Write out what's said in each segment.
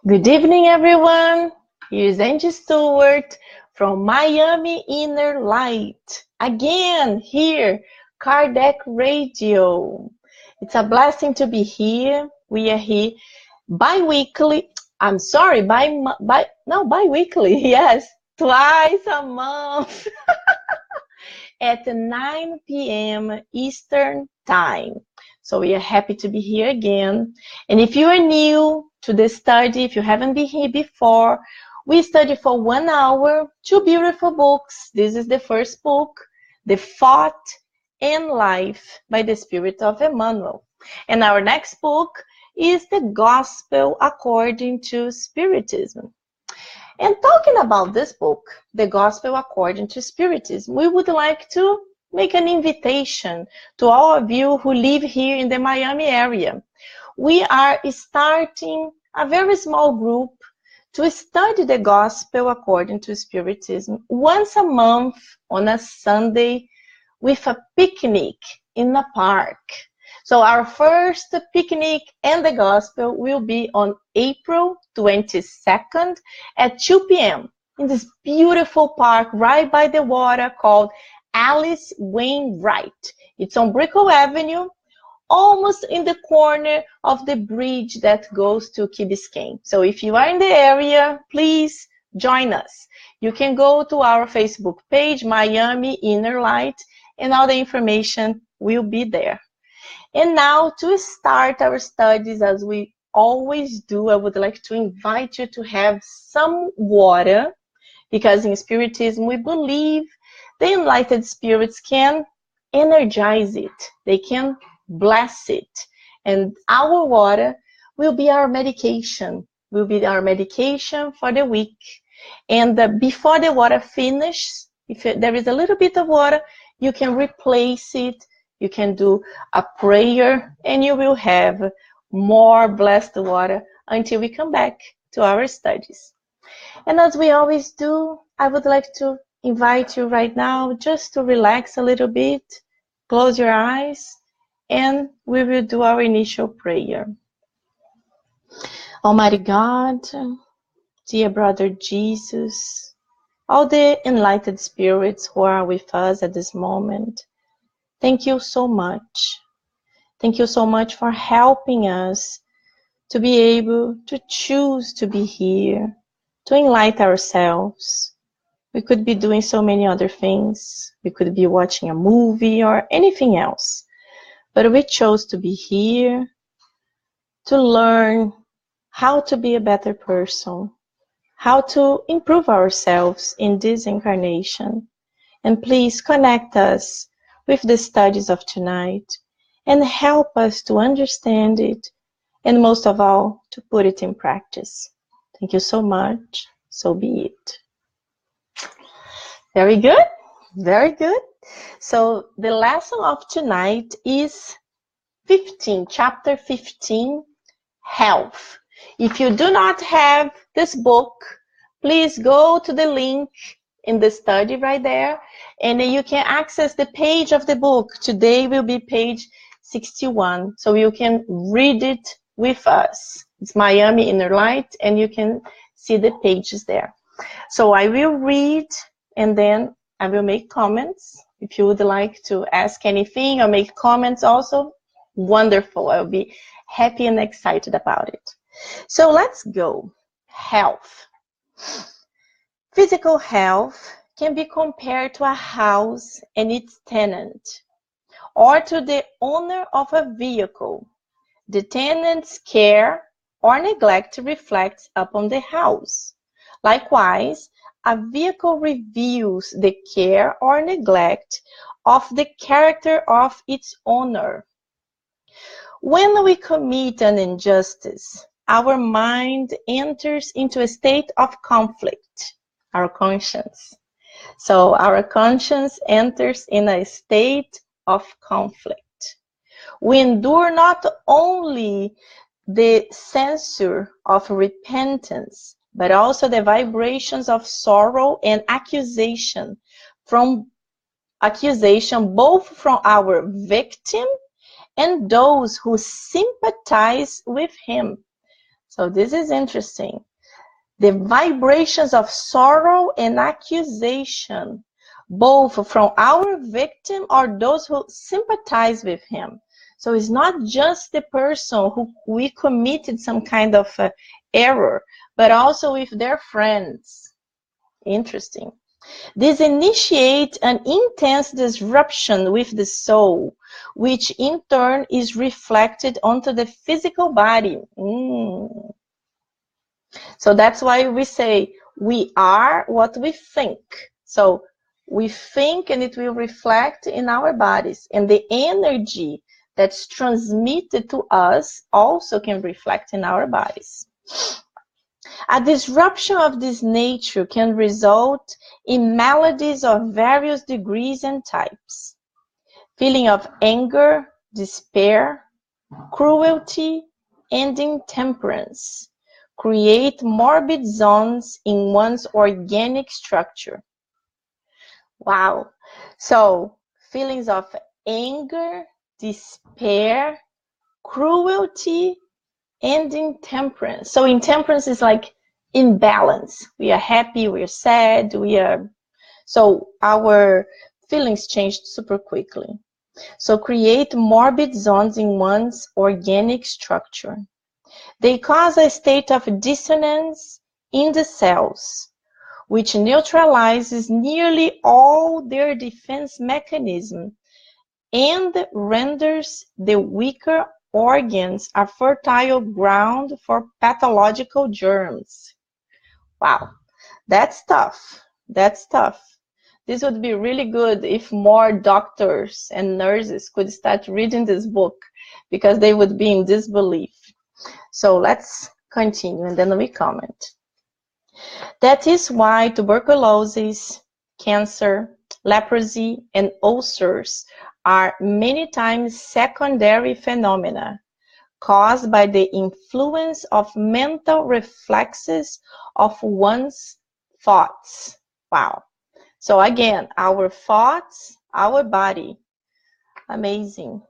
Good evening, everyone. Here's Angy Stewart from Miami Inner Light. Again, here, Kardec Radio. It's a blessing to be here. We are here bi-weekly. I'm sorry, bi-weekly. Yes, twice a month at 9 p.m. Eastern Time. So we are happy to be here again. And if you are new to the study, if you haven't been here before, we study for 1 hour, 2 beautiful books. This is the first book, The Thought and Life by the Spirit of Emmanuel. And our next book is The Gospel According to Spiritism. And talking about this book, The Gospel According to Spiritism, we would like to make an invitation to all of you who live here in the Miami area. We are starting a very small group to study the Gospel According to Spiritism once a month on a Sunday with a picnic in a park. So our first picnic and the Gospel will be on April 22nd at 2 p.m. in this beautiful park right by the water called Alice Wainwright. It's on Brickell Avenue, almost in the corner of the bridge that goes to Key Biscayne. So if you are in the area, please join us. You can go to our Facebook page, Miami Inner Light, and all the information will be there. And now to start our studies, as we always do, I would like to invite you to have some water, because in Spiritism we believe the enlightened spirits can energize it. They can bless it. And our water will be our medication, for the week. And before the water finishes, if there is a little bit of water, you can replace it. You can do a prayer, and you will have more blessed water until we come back to our studies. And as we always do, I would like to invite you right now just to relax a little bit, close your eyes, and we will do our initial prayer. Almighty God, dear brother Jesus, all the enlightened spirits who are with us at this moment, thank you so much. Thank you so much for helping us to be able to choose to be here, to enlighten ourselves. We could be doing so many other things. We could be watching a movie or anything else. But we chose to be here to learn how to be a better person, how to improve ourselves in this incarnation. And please connect us with the studies of tonight and help us to understand it, and most of all, to put it in practice. Thank you so much. So be it. Very good. Very good. So the lesson of tonight is 15, chapter 15, health. If you do not have this book, please go to the link in the study right there, and you can access the page of the book. Today will be page 61, so you can read it with us. It's Miami Inner Light, and you can see the pages there. So I will read, and then I will make comments. If you would like to ask anything or make comments also, wonderful. I'll be happy and excited about it. So let's go. Health. Physical health can be compared to a house and its tenant, or to the owner of a vehicle. The tenant's care or neglect reflects upon the house. Likewise, a vehicle reveals the care or neglect of the character of its owner. When we commit an injustice, our mind enters into a state of conflict, our conscience. So our conscience enters in a state of conflict. We endure not only the censure of repentance, but also the vibrations of sorrow and accusation both from our victim and those who sympathize with him. So this is interesting. The vibrations of sorrow and accusation, both from our victim or those who sympathize with him. So it's not just the person who we committed some kind of error, but also with their friends. Interesting. This initiates an intense disruption with the soul, which in turn is reflected onto the physical body. So that's why we say we are what we think. So we think and it will reflect in our bodies. And the energy that's transmitted to us also can reflect in our bodies. A disruption of this nature can result in maladies of various degrees and types. Feeling of anger, despair, cruelty, and intemperance create morbid zones in one's organic structure. Wow. So feelings of anger, despair, cruelty, and intemperance. So intemperance is like imbalance. We are happy, we are sad, so our feelings change super quickly. So create morbid zones in one's organic structure. They cause a state of dissonance in the cells, which neutralizes nearly all their defense mechanism and renders the weaker organs a fertile ground for pathological germs. Wow, that's tough. That's tough. This would be really good if more doctors and nurses could start reading this book, because they would be in disbelief. So let's continue and then we comment. That is why tuberculosis, cancer, leprosy, and ulcers are many times secondary phenomena caused by the influence of mental reflexes of one's thoughts. Wow. So again, our thoughts, our body. Amazing.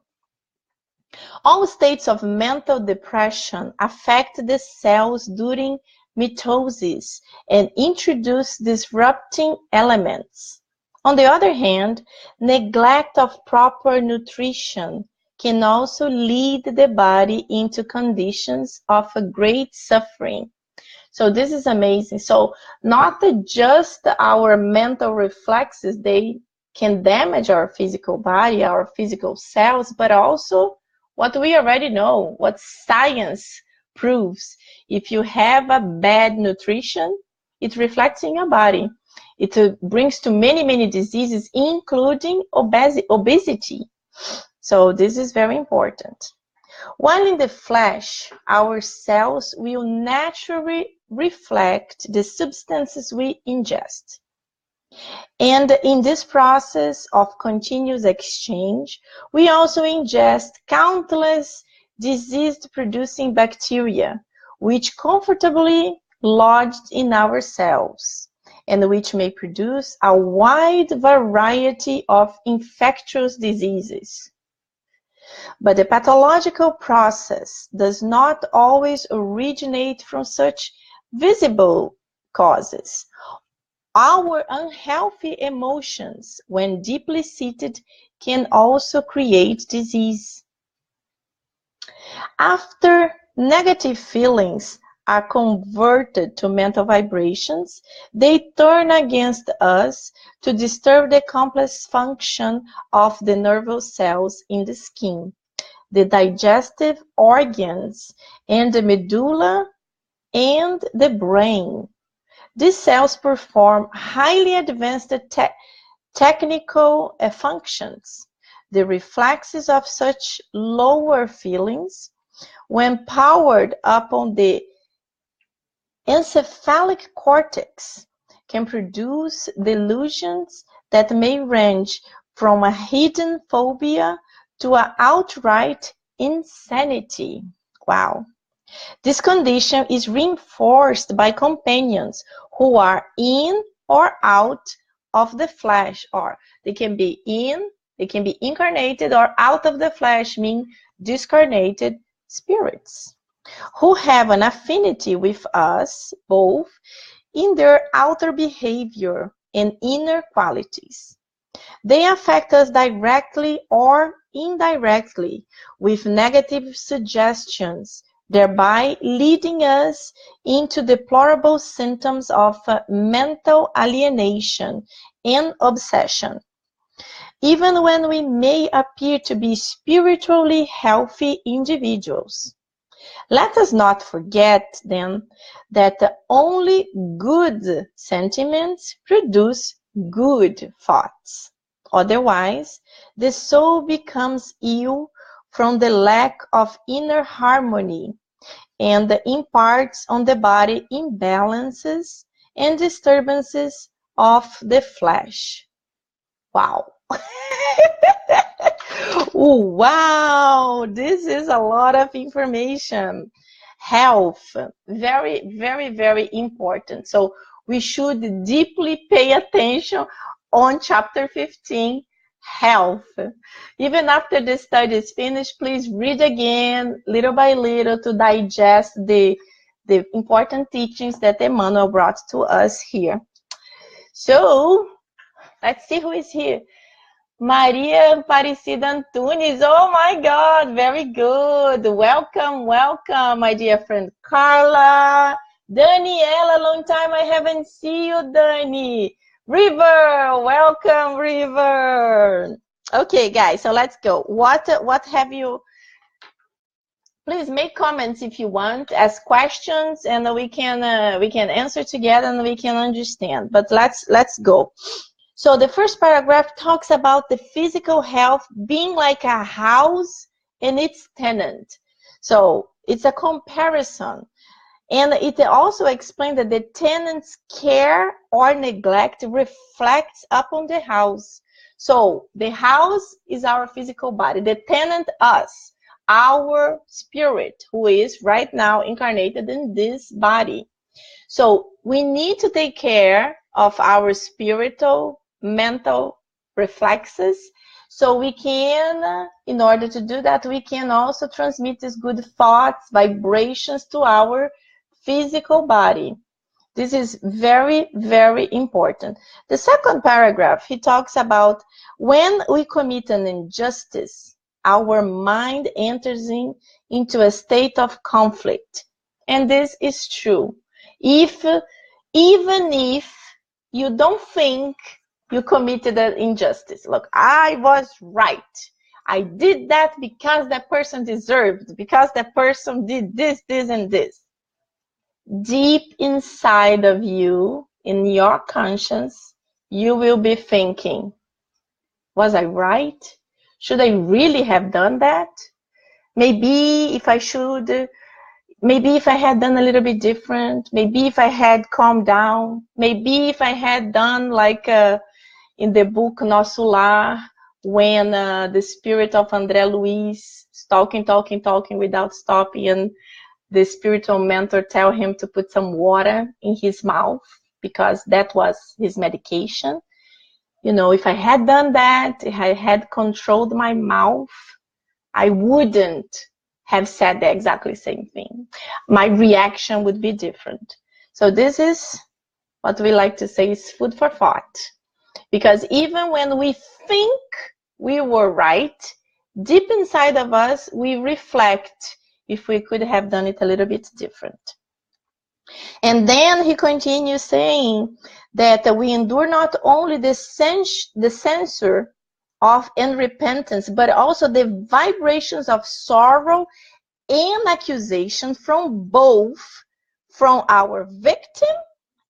All states of mental depression affect the cells during mitosis and introduce disrupting elements. On the other hand, neglect of proper nutrition can also lead the body into conditions of a great suffering. So this is amazing. So not just our mental reflexes, they can damage our physical body, our physical cells, but also what we already know, what science proves. If you have a bad nutrition, it reflects in your body. It brings to many, many diseases, including obesity. So this is very important. While in the flesh, our cells will naturally reflect the substances we ingest. And in this process of continuous exchange, we also ingest countless disease-producing bacteria, which comfortably lodged in our cells, and which may produce a wide variety of infectious diseases. But the pathological process does not always originate from such visible causes. Our unhealthy emotions, when deeply seated, can also create disease. After negative feelings are converted to mental vibrations, they turn against us to disturb the complex function of the nervous cells in the skin, the digestive organs, and the medulla and the brain. These cells perform highly advanced technical functions. The reflexes of such lower feelings, when powered upon the encephalic cortex, can produce delusions that may range from a hidden phobia to an outright insanity. Wow. This condition is reinforced by companions who are in or out of the flesh, or they can be incarnated, or out of the flesh, mean discarnated spirits. who have an affinity with us both in their outer behavior and inner qualities. They affect us directly or indirectly with negative suggestions, thereby leading us into deplorable symptoms of mental alienation and obsession. Even when we may appear to be spiritually healthy individuals. Let us not forget, then, that only good sentiments produce good thoughts. Otherwise, the soul becomes ill from the lack of inner harmony and imparts on the body imbalances and disturbances of the flesh. Wow. Wow, this is a lot of information. Health, very, very, very important. So we should deeply pay attention on chapter 15, health. Even after the study is finished, please read again, little by little, to digest the important teachings that Emmanuel brought to us here. So let's see who is here. Maria Aparecida Antunes. Oh my God, very good. Welcome, welcome, my dear friend Carla. Daniela, long time I haven't seen you, Dani. River, welcome, River. Okay, guys, so let's go. What have you? Please make comments if you want, ask questions, and we can answer together and we can understand. But let's go. So the first paragraph talks about the physical health being like a house and its tenant. So it's a comparison. And it also explains that the tenant's care or neglect reflects upon the house. So the house is our physical body. The tenant, us, our spirit, who is right now incarnated in this body. So we need to take care of our spiritual, mental reflexes, so we can, in order to do that, we can also transmit these good thoughts, vibrations to our physical body. This is very, very important. The second paragraph, he talks about when we commit an injustice, our mind enters into a state of conflict. And this is true. Even if you don't think you committed an injustice. Look, I was right. I did that because that person deserved, because that person did this, this, and this. Deep inside of you, in your conscience, you will be thinking, was I right? Should I really have done that? Maybe if I had done a little bit different, maybe if I had calmed down, maybe if I had done like in the book Nosso Lar, when the spirit of André Luiz is talking without stopping, and the spiritual mentor tell him to put some water in his mouth because that was his medication. You know, if I had done that, if I had controlled my mouth, I wouldn't have said the exactly same thing. My reaction would be different. So this is what we like to say is food for thought. Because even when we think we were right, deep inside of us, we reflect if we could have done it a little bit different. And then he continues saying that we endure not only the censure of unrepentance, but also the vibrations of sorrow and accusation from both from our victim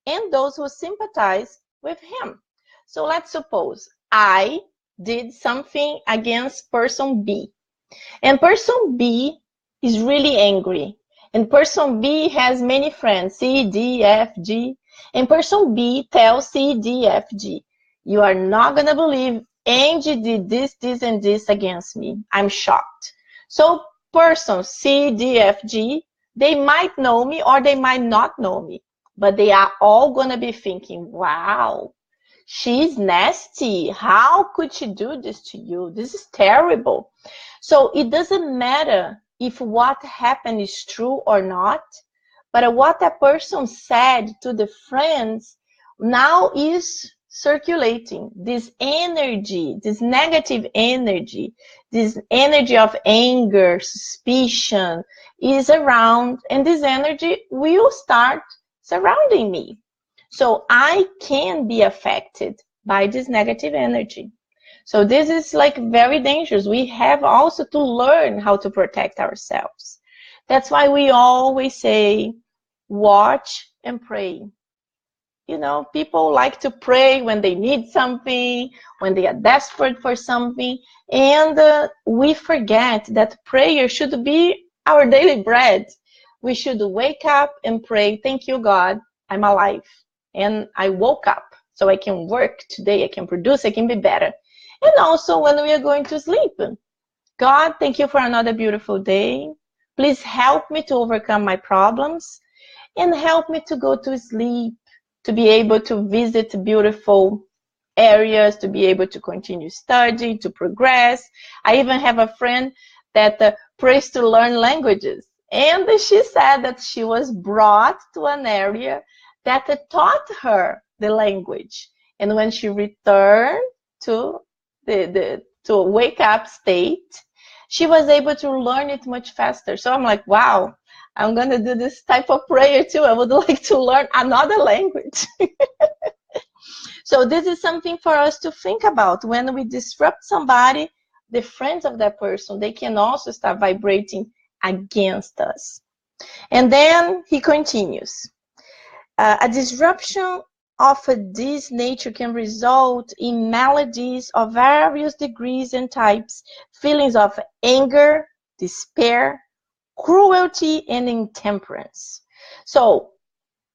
and those who sympathize with him. So let's suppose I did something against person B, and person B is really angry, and person B has many friends, C, D, F, G, and person B tells C, D, F, G, you are not going to believe Angy did this, this, and this against me. I'm shocked. So person C, D, F, G, they might know me or they might not know me, but they are all going to be thinking, wow, she's nasty. How could she do this to you? This is terrible. So it doesn't matter if what happened is true or not, but what that person said to the friends now is circulating. This energy, this negative energy, this energy of anger, suspicion is around, and this energy will start surrounding me. So I can be affected by this negative energy. So this is like very dangerous. We have also to learn how to protect ourselves. That's why we always say, watch and pray. You know, people like to pray when they need something, when they are desperate for something, and we forget that prayer should be our daily bread. We should wake up and pray, thank you, God, I'm alive, and I woke up, so I can work today, I can produce, I can be better. And also when we are going to sleep, God, thank you for another beautiful day. Please help me to overcome my problems and help me to go to sleep, to be able to visit beautiful areas, to be able to continue studying, to progress. I even have a friend that prays to learn languages. And she said that she was brought to an area that taught her the language. And when she returned to to a wake up state, she was able to learn it much faster. So I'm like, wow, I'm going to do this type of prayer too. I would like to learn another language. So this is something for us to think about. When we disrupt somebody, the friends of that person, they can also start vibrating against us. And then he continues. A disruption of this nature can result in maladies of various degrees and types, feelings of anger, despair, cruelty, and intemperance. So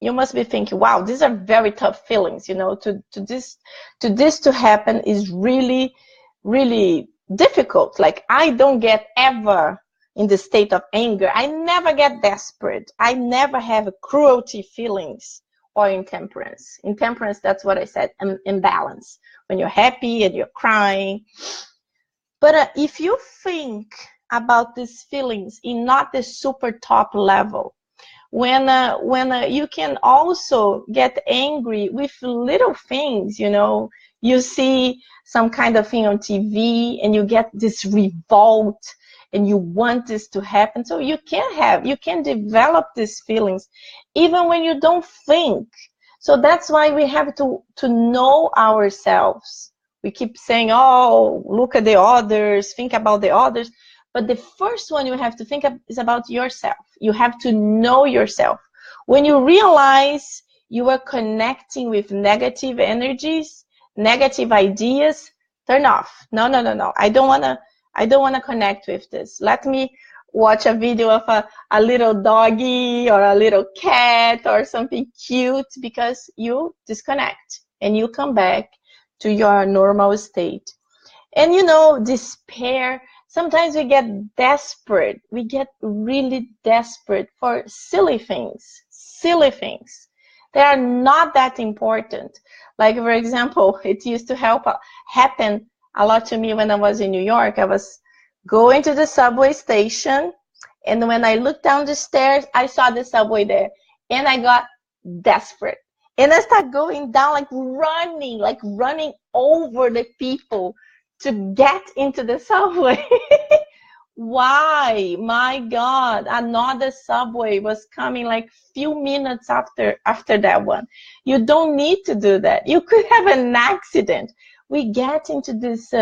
you must be thinking, wow, these are very tough feelings. You know, to this to happen is really, really difficult. Like, I don't get ever in the state of anger. I never get desperate. I never have cruelty feelings or intemperance. Intemperance, that's what I said, imbalance. When you're happy and you're crying. But if you think about these feelings in not the super top level, when you can also get angry with little things, you know, you see some kind of thing on TV and you get this revolt and you want this to happen. So you can develop these feelings even when you don't think. So that's why we have to know ourselves. We keep saying, oh, look at the others, think about the others. But the first one you have to think of is about yourself. You have to know yourself. When you realize you are connecting with negative energies, negative ideas, turn off. No. I don't want to connect with this. Let me watch a video of a little doggy or a little cat or something cute, because you disconnect and you come back to your normal state. And you know, despair, sometimes we get desperate. We get really desperate for silly things. Silly things. They are not that important. Like, for example, it used to happen a lot to me when I was in New York. I was going to the subway station, and when I looked down the stairs, I saw the subway there, and I got desperate. And I started going down, like running over the people to get into the subway. Why? My God, another subway was coming like few minutes after that one. You don't need to do that. You could have an accident. We get into these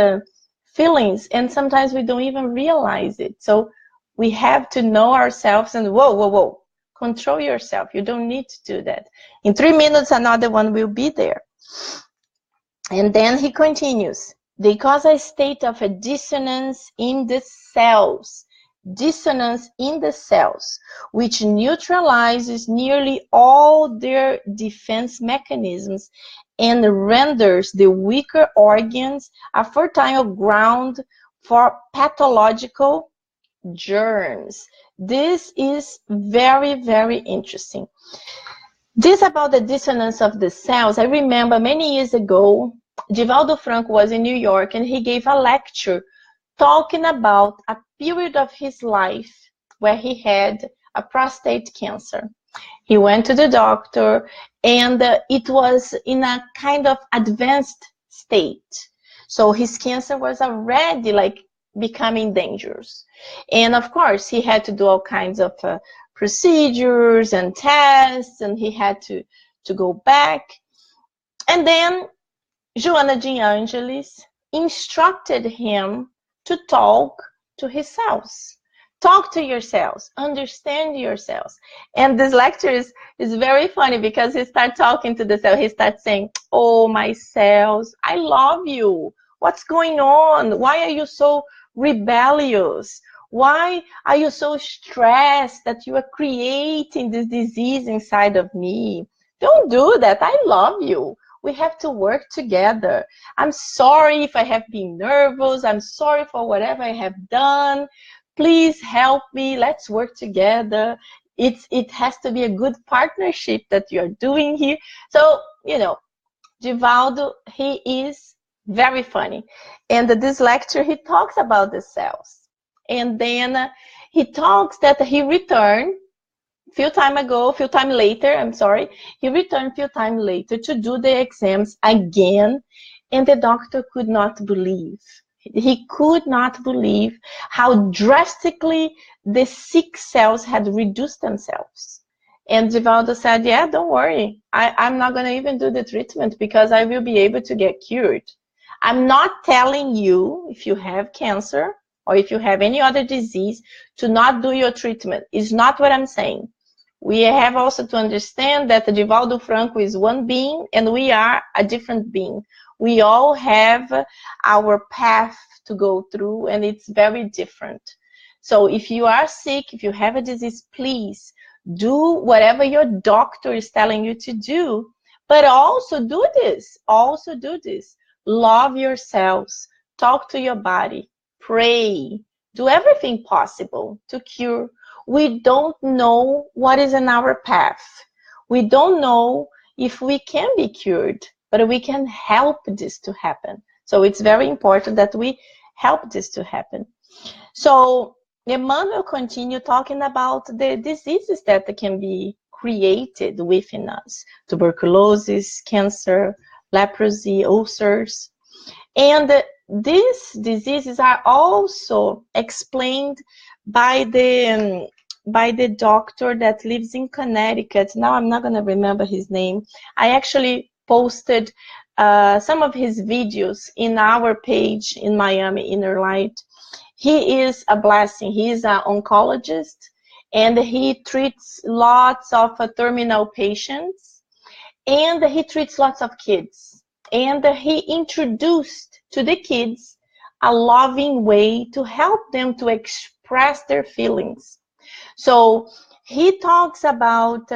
feelings, and sometimes we don't even realize it. So we have to know ourselves and whoa. Control yourself. You don't need to do that. In 3 minutes, another one will be there. And then he continues. They cause a state of a dissonance in the cells. Dissonance in the cells, which neutralizes nearly all their defense mechanisms and renders the weaker organs a fertile ground for pathological germs. This is very, very interesting. This about the dissonance of the cells, I remember many years ago, Divaldo Franco was in New York and he gave a lecture talking about a period of his life where he had a prostate cancer. He went to the doctor, and it was in a kind of advanced state. So his cancer was already like becoming dangerous. And of course, he had to do all kinds of procedures and tests, and he had to go back. And then Joana de Angelis instructed him to talk to his cells. Talk to yourselves, understand yourselves. And this lecture is very funny because he starts talking to the cell. He starts saying, oh, my cells, I love you. What's going on? Why are you so rebellious? Why are you so stressed that you are creating this disease inside of me? Don't do that. I love you. We have to work together. I'm sorry if I have been nervous. I'm sorry for whatever I have done. Please help me. Let's work together. It has to be a good partnership that you're doing here. So, you know, Divaldo, he is very funny. And this lecture, he talks about the cells. And then he talks that he returned he returned a few times later to do the exams again, and the doctor could not believe. He could not believe how drastically the sick cells had reduced themselves. And Divaldo said, yeah, don't worry. I'm not going to even do the treatment because I will be able to get cured. I'm not telling you if you have cancer or if you have any other disease to not do your treatment. It's not what I'm saying. We have also to understand that Divaldo Franco is one being and we are a different being. We all have our path to go through and it's very different. So if you are sick, if you have a disease, please do whatever your doctor is telling you to do, but also do this. Love yourselves, talk to your body, pray, do everything possible to cure. We don't know what is in our path. We don't know if we can be cured, but we can help this to happen. So it's very important that we help this to happen. So Emmanuel continued talking about the diseases that can be created within us. Tuberculosis, cancer, leprosy, ulcers. And these diseases are also explained by the doctor that lives in Connecticut. Now I'm not going to remember his name. I actually posted some of his videos in our page in Miami Inner Light. He is a blessing. He is an oncologist and he treats lots of terminal patients and he treats lots of kids. And he introduced to the kids a loving way to help them to express their feelings. So he talks about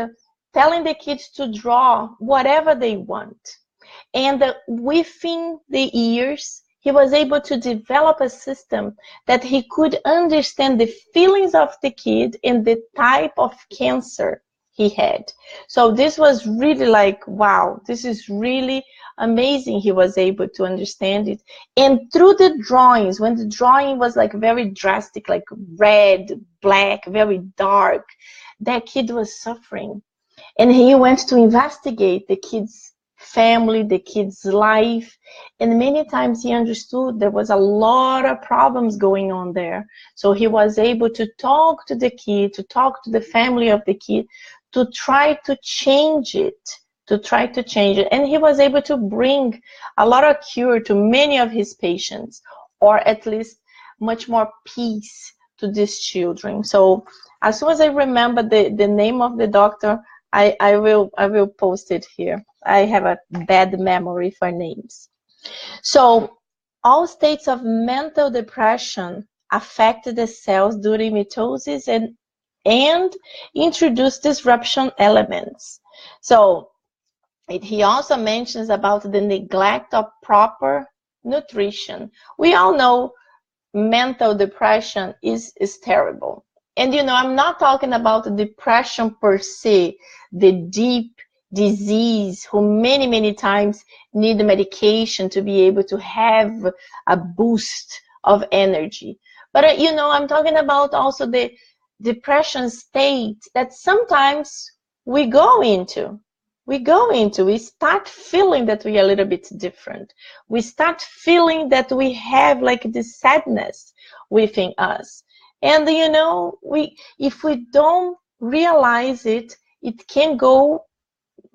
telling the kids to draw whatever they want. And within the years, he was able to develop a system that he could understand the feelings of the kid and the type of cancer he had. So this was really like, wow, this is really amazing. He was able to understand it. And through the drawings, when the drawing was like very drastic, like red, black, very dark, that kid was suffering. And he went to investigate the kid's family, the kid's life. And many times he understood there was a lot of problems going on there. So he was able to talk to the kid, to talk to the family of the kid, to try to change it, And he was able to bring a lot of cure to many of his patients, or at least much more peace to these children. So as soon as I remember the name of the doctor, I will post it here. I have a bad memory for names. So all states of mental depression affect the cells during mitosis and introduce disruption elements. So he also mentions about the neglect of proper nutrition. We all know mental depression is terrible. And you know, I'm not talking about depression per se, the deep disease who many times need medication to be able to have a boost of energy. But you know, I'm talking about also the depression state that sometimes we go into. We start feeling that we are a little bit different. We start feeling that we have like this sadness within us. And you know, if we don't realize it, it can go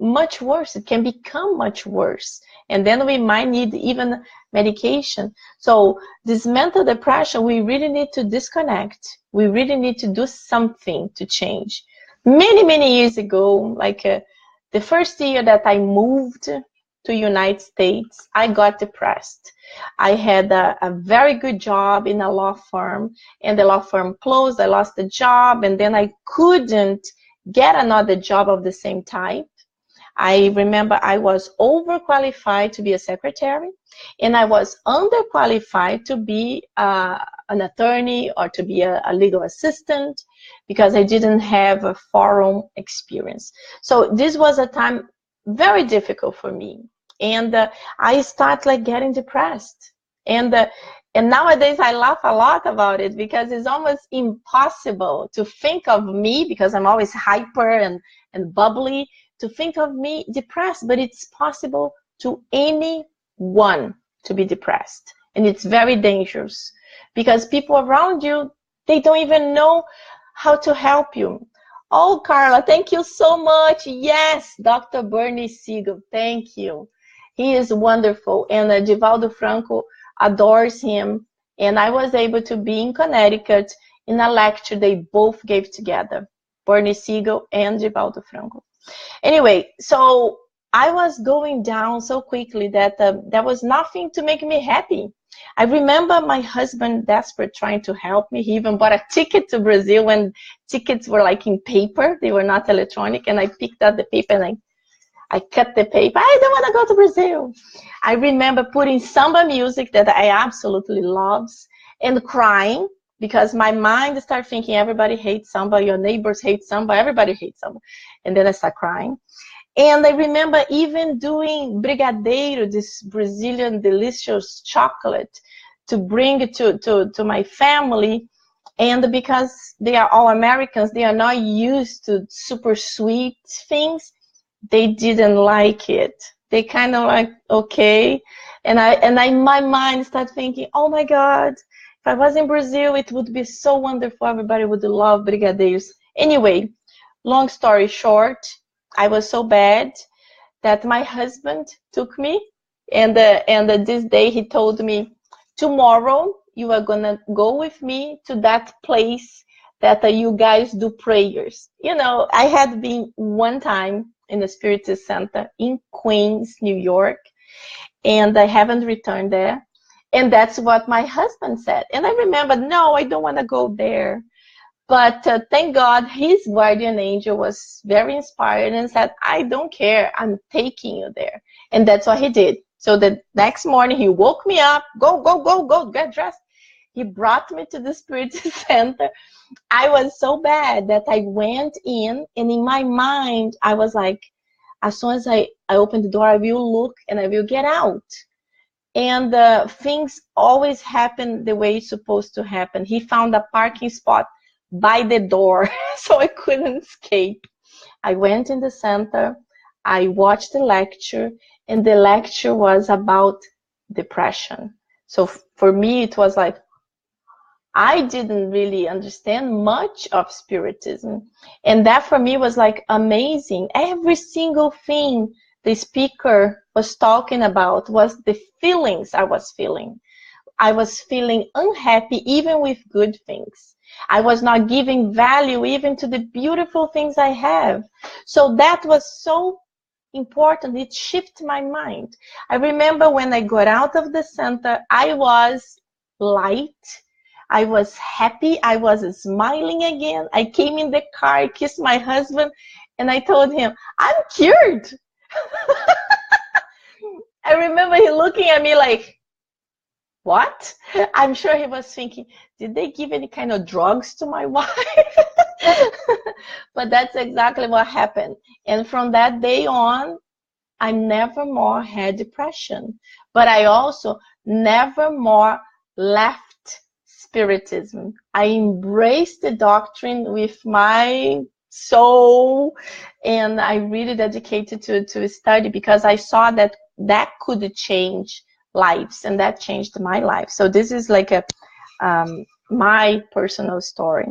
much worse. It can become much worse. And then we might need even medication. So this mental depression, we really need to disconnect. We really need to do something to change. Many years ago, like the first year that I moved to United States, I got depressed. I had a very good job in a law firm, and the law firm closed. I lost the job, and then I couldn't get another job of the same type. I remember I was overqualified to be a secretary, and I was underqualified to be an attorney or to be a legal assistant, because I didn't have a foreign experience. So this was a time very difficult for me, and I start like getting depressed. And nowadays I laugh a lot about it, because it's almost impossible to think of me, because I'm always hyper and bubbly, to think of me depressed. But it's possible to anyone to be depressed, and it's very dangerous, because people around you, they don't even know how to help you. Oh, Carla, thank you so much. Yes, Dr. Bernie Siegel, thank you. He is wonderful, and Divaldo Franco adores him. And I was able to be in Connecticut in a lecture they both gave together, Bernie Siegel and Divaldo Franco. Anyway, so I was going down so quickly that there was nothing to make me happy. I remember my husband desperate trying to help me. He even bought a ticket to Brazil when tickets were like in paper. They were not electronic. And I picked up the paper and I cut the paper. I don't want to go to Brazil. I remember putting samba music that I absolutely love and crying, because my mind started thinking everybody hates samba, your neighbors hate samba, everybody hates samba. And then I started crying. And I remember even doing brigadeiro, this Brazilian delicious chocolate, to bring to my family. And because they are all Americans, they are not used to super sweet things. They didn't like it. They kind of like, okay. And my mind started thinking, oh my God, if I was in Brazil, it would be so wonderful. Everybody would love brigadeiros. Anyway, long story short, I was so bad that my husband took me, and this day he told me, tomorrow you are gonna go with me to that place that you guys do prayers. You know, I had been one time in the Spiritist Center in Queens, New York, and I haven't returned there. And that's what my husband said. And I remember, no, I don't want to go there. But thank God, his guardian angel was very inspired and said, I don't care, I'm taking you there. And that's what he did. So the next morning, he woke me up, go, get dressed. He brought me to the Spiritist Center. I was so bad that I went in, and in my mind, I was like, as soon as I open the door, I will look and I will get out. And things always happen the way it's supposed to happen. He found a parking spot by the door, so I couldn't escape. I went in the center, I watched the lecture, and the lecture was about depression. So for me, it was like, I didn't really understand much of Spiritism. And that for me was like amazing. Every single thing the speaker was talking about was the feelings I was feeling. I was feeling unhappy even with good things. I was not giving value even to the beautiful things I have. So that was so important. It shifted my mind. I remember when I got out of the center, I was light. I was happy. I was smiling again. I came in the car, I kissed my husband, and I told him, I'm cured. I remember he looking at me like, what? I'm sure he was thinking, did they give any kind of drugs to my wife? But that's exactly what happened. And from that day on, I never more had depression. But I also never more left Spiritism. I embraced the doctrine with my soul, and I really dedicated to study because I saw that that could change lives, and that changed my life. So this is like a my personal story.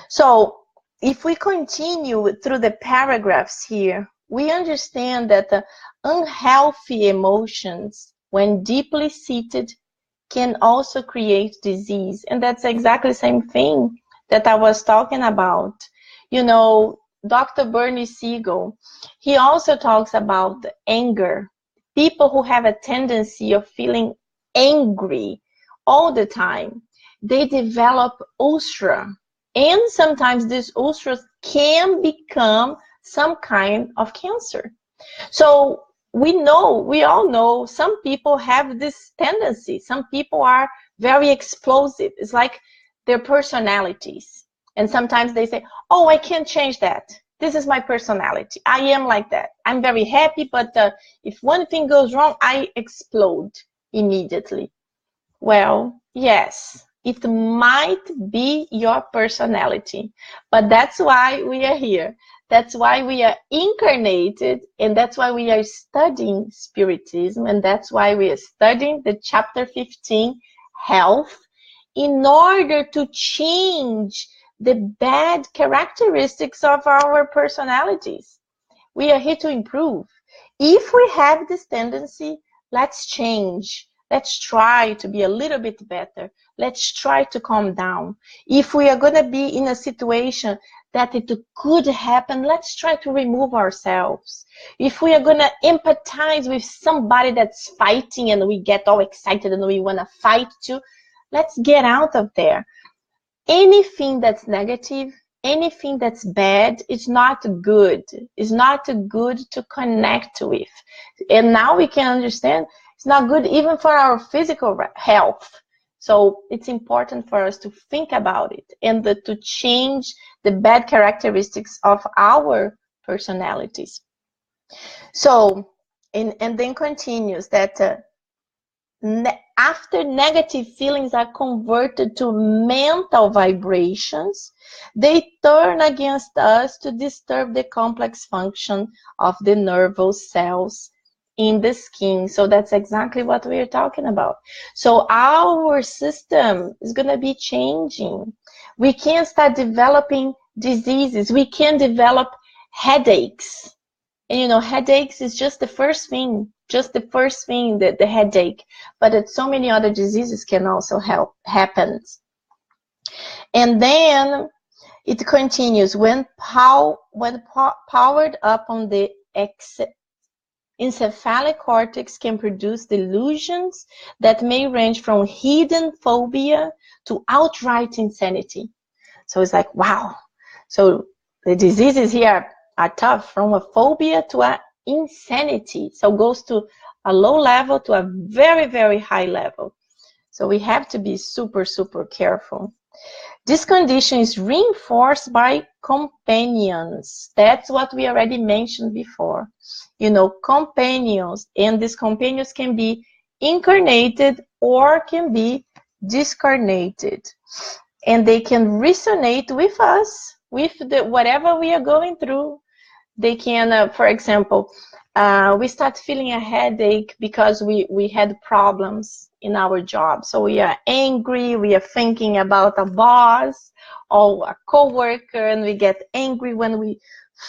So if we continue through the paragraphs here, we understand that the unhealthy emotions, when deeply seated, can also create disease. And that's exactly the same thing that I was talking about. You know, Dr. Bernie Siegel, he also talks about anger. People who have a tendency of feeling angry all the time, they develop ulcer. And sometimes these ulcers can become some kind of cancer. So we all know some people have this tendency. Some people are very explosive. It's like their personalities. And sometimes they say, oh, I can't change that. This is my personality. I am like that. I'm very happy, but if one thing goes wrong, I explode immediately. Well, yes, it might be your personality, but that's why we are here. That's why we are incarnated, and that's why we are studying Spiritism, and that's why we are studying the chapter 15, health, in order to change the bad characteristics of our personalities. We are here to improve. If we have this tendency, let's change. Let's try to be a little bit better. Let's try to calm down. If we are going to be in a situation that it could happen, let's try to remove ourselves. If we are going to empathize with somebody that's fighting and we get all excited and we want to fight too, let's get out of there. Anything that's negative, anything that's bad, is not good. It's not good to connect with. And now we can understand it's not good even for our physical health. So it's important for us to think about it and to change the bad characteristics of our personalities. So, and then continues that after negative feelings are converted to mental vibrations, they turn against us to disturb the complex function of the nervous cells in the skin. So that's exactly what we are talking about. So our system is going to be changing. We can start developing diseases. We can develop headaches. And you know, headaches is just the first thing, the headache. But so many other diseases can also happen. And then it continues, when powered up on the encephalic cortex can produce delusions that may range from hidden phobia to outright insanity. So it's like, wow. So the diseases here are tough, from a phobia to an insanity. So it goes to a low level to a very, very high level. So we have to be super, super careful. This condition is reinforced by companions. That's what we already mentioned before. You know, companions, and these companions can be incarnated or can be discarnated. And they can resonate with us, with whatever we are going through. They can, for example, we start feeling a headache because we had problems in our job. So we are angry, we are thinking about a boss or a coworker, and we get angry when we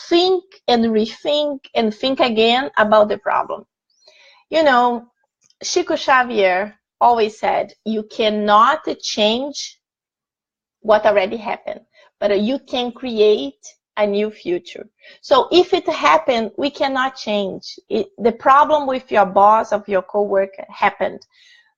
think and rethink and think again about the problem. You know, Chico Xavier always said, you cannot change what already happened, but you can create a new future. So if it happened, we cannot change it. The problem with your boss, of your coworker, happened,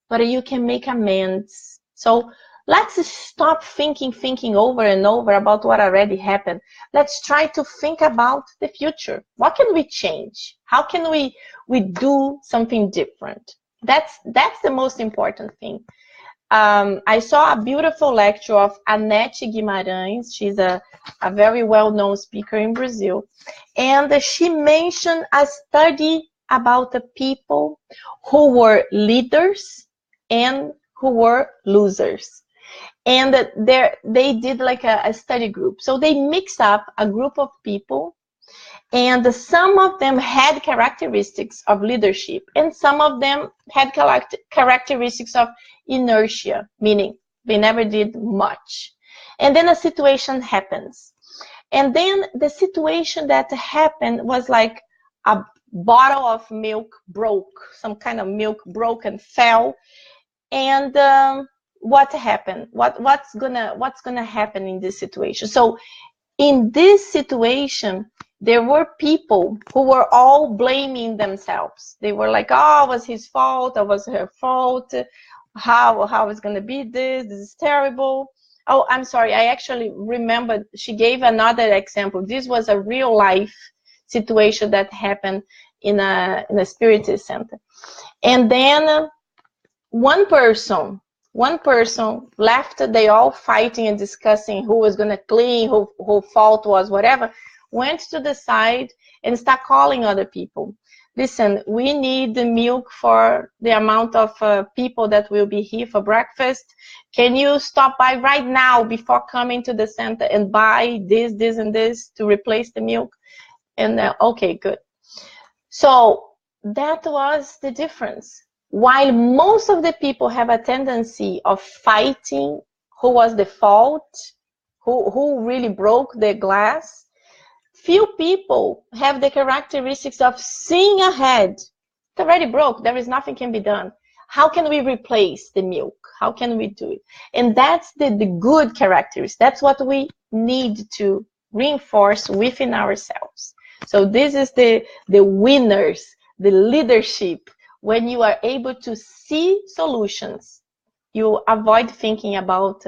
but you can make amends. So let's stop thinking over and over about what already happened. Let's try to think about the future. What can we change? How can we do something different? That's the most important thing. I saw a beautiful lecture of Annette Guimarães. She's a very well-known speaker in Brazil. And she mentioned a study about the people who were leaders and who were losers. And they did like a study group. So they mixed up a group of people, and some of them had characteristics of leadership, and some of them had characteristics of inertia, meaning they never did much. And then a situation happens. And then the situation that happened was like a bottle of milk broke, some kind of milk broke and fell. And what happened? What's gonna happen in this situation? So in this situation, there were people who were all blaming themselves. They were like, oh, it was his fault, it was her fault. How is gonna be this? This is terrible. Oh, I'm sorry. I actually remember she gave another example. This was a real life situation that happened in a Spiritist center. And then one person left, they all fighting and discussing who was going to clean, who fault was, whatever, went to the side and start calling other people. Listen, we need the milk for the amount of people that will be here for breakfast. Can you stop by right now before coming to the center and buy this, this, and this to replace the milk? And okay, good. So that was the difference. While most of the people have a tendency of fighting who was the fault, who really broke the glass, few people have the characteristics of seeing ahead. It's already broke. There is nothing can be done. How can we replace the milk? How can we do it? And that's the good characteristics. That's what we need to reinforce within ourselves. So this is the winners, the leadership. When you are able to see solutions, you avoid thinking about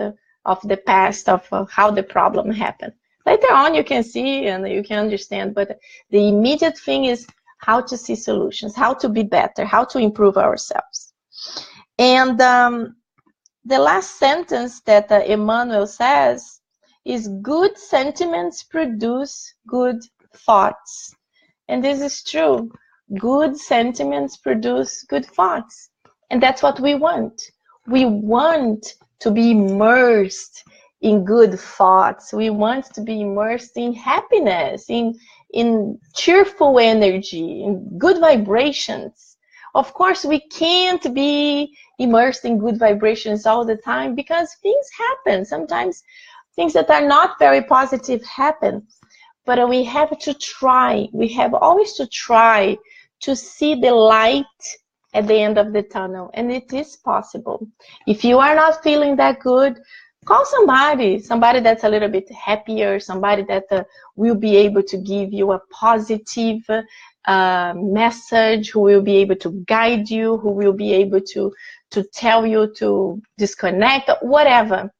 of the past, of how the problem happened. Later on, you can see and you can understand, but the immediate thing is how to see solutions, how to be better, how to improve ourselves. And the last sentence that Emmanuel says is, good sentiments produce good thoughts. And this is true. Good sentiments produce good thoughts. And that's what we want. We want to be immersed in good thoughts. We want to be immersed in happiness, in cheerful energy, in good vibrations. Of course, we can't be immersed in good vibrations all the time because things happen. Sometimes things that are not very positive happen. But we have to try. We have always to try to see the light at the end of the tunnel. And it is possible. If you are not feeling that good, call somebody that's a little bit happier, somebody that will be able to give you a positive message, who will be able to guide you, who will be able to tell you to disconnect, whatever.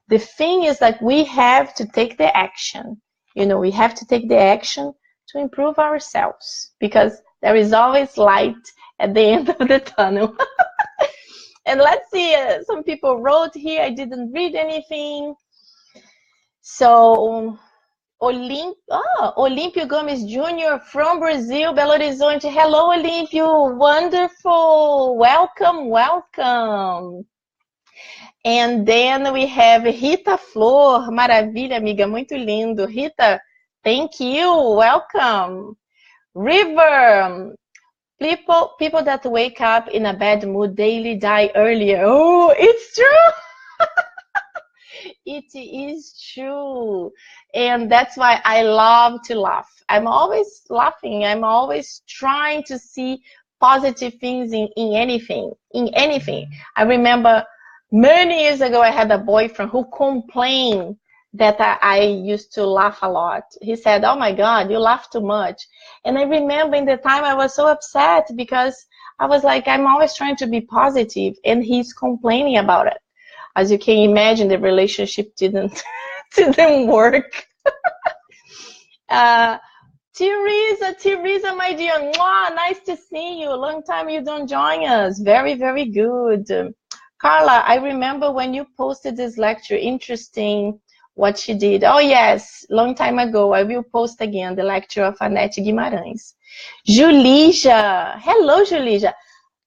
The thing is that we have to take the action. You know, we have to take the action to improve ourselves, because there is always light at the end of the tunnel. And let's see, some people wrote here, I didn't read anything. So, Olímpio Gomes Jr. from Brazil, Belo Horizonte. Hello, Olímpio, wonderful, welcome, welcome. And then we have Rita Flor, maravilha, amiga, muito lindo. Rita, thank you, welcome. River, people that wake up in a bad mood daily die earlier. Oh, it's true. It is true. And that's why I love to laugh. I'm always laughing. I'm always trying to see positive things in anything, I remember many years ago, I had a boyfriend who complained that I used to laugh a lot. He said, oh my God, you laugh too much. And I remember in the time I was so upset because I was like, I'm always trying to be positive, and he's complaining about it. As you can imagine, the relationship didn't work. Teresa, my dear, mwah, nice to see you. Long time you don't join us. Very, very good. Carla, I remember when you posted this lecture, interesting what she did. Oh yes, long time ago. I will post again the lecture of Anete Guimarães. Julija, hello Julija.